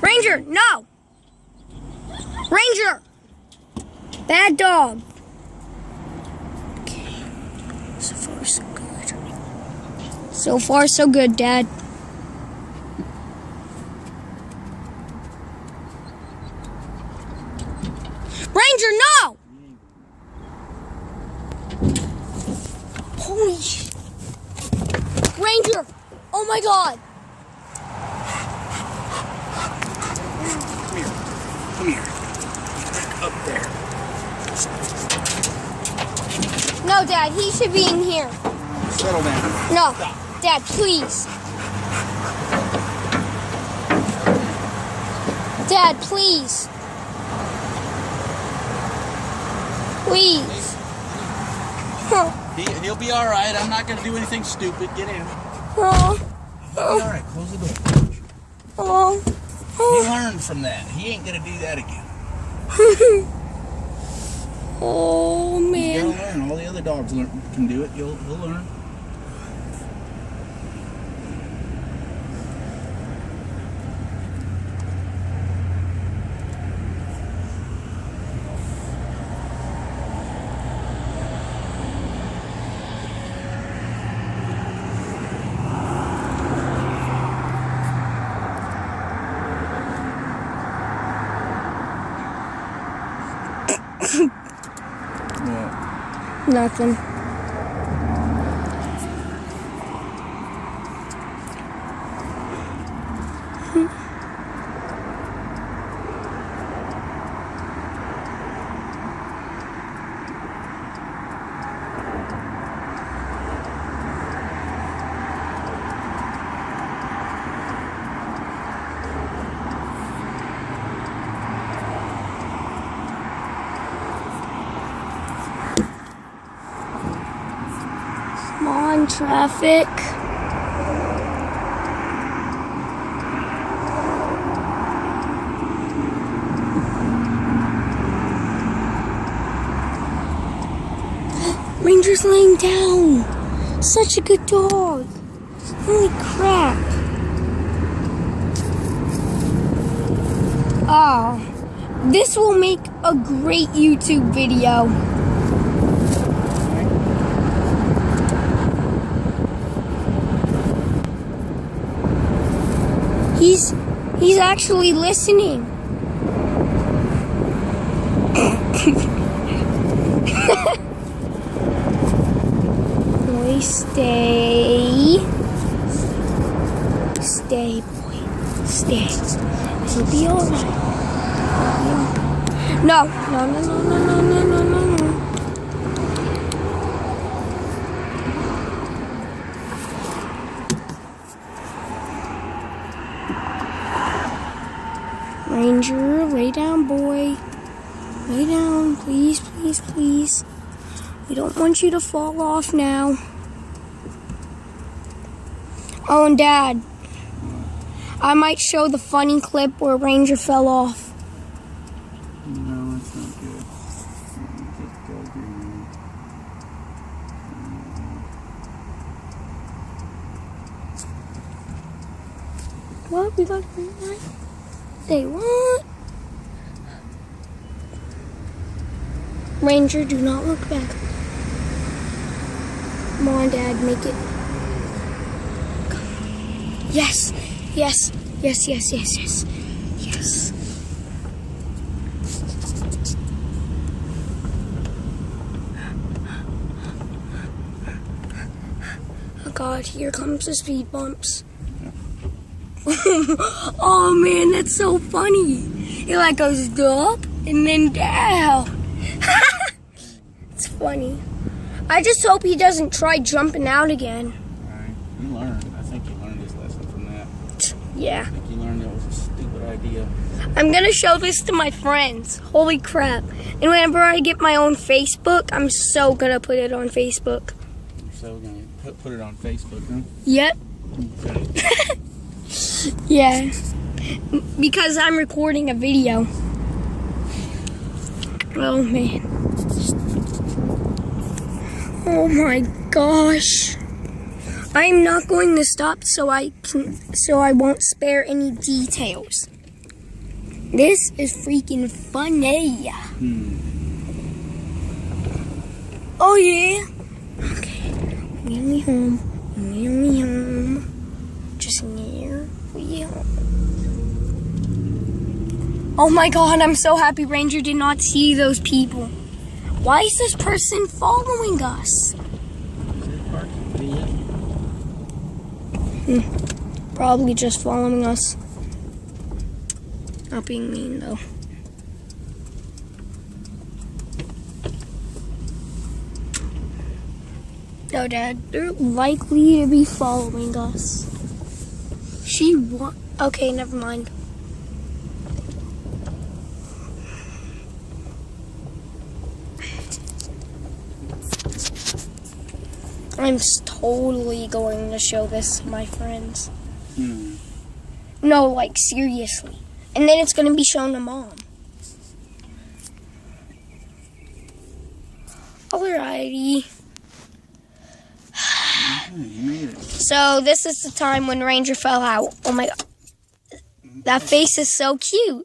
Ranger, no! Ranger! Bad dog. Okay. So far, so good. So far, so good, Dad. Ranger, no! Holy shit. Ranger! Oh my god! Come here. Up there. No, Dad, he should be in here. Settle down. No. Stop. Dad, please. Dad, please. Please. He'll be all right. I'm not going to do anything stupid. Get in. Oh. He'll be all right. Close the door. Oh. He learned from that. He ain't going to do that again. Oh, You man. gotta learn. All the other dogs can do it. He'll learn. Yeah. Nothing. Come on, traffic. Ranger's laying down. Such a good dog. Holy crap. Oh, this will make a great YouTube video. He's actually listening. Boy, stay. Stay, boy. Stay. It'll be alright. No. Ranger, lay down, boy. Lay down, please, please, please. We don't want you to fall off now. Oh, and Dad, I might show the funny clip where Ranger fell off. No, that's not good. What? We got green light? Say what? Ranger, do not look back. Come on, Dad, make it. Yes, yes, yes, yes, yes, yes, yes. Oh God, here comes the speed bumps. Oh man, that's so funny. It like goes up and then down. It's funny. I just hope he doesn't try jumping out again. Alright, you learned. I think you learned his lesson from that. Yeah. I think you learned that was a stupid idea. I'm gonna show this to my friends. Holy crap. And whenever I get my own Facebook, I'm so gonna put it on Facebook. You're so gonna put it on Facebook, huh? Yep. Okay. Yeah. Because I'm recording a video. Oh man. Oh my gosh. I'm not going to stop so I won't spare any details. This is freaking funny. Oh yeah. Okay. Nearly home. Nearly home. Just nearly home. Oh my god, I'm so happy Ranger did not see those people. Why is this person following us? Probably just following us. Not being mean though. No, Dad, they're likely to be following us. Okay, never mind. I'm totally going to show this to my friends. No, like seriously. And then it's going to be shown to Mom. Alrighty. You made it. So this is the time when Ranger fell out. Oh my god. That face is so cute.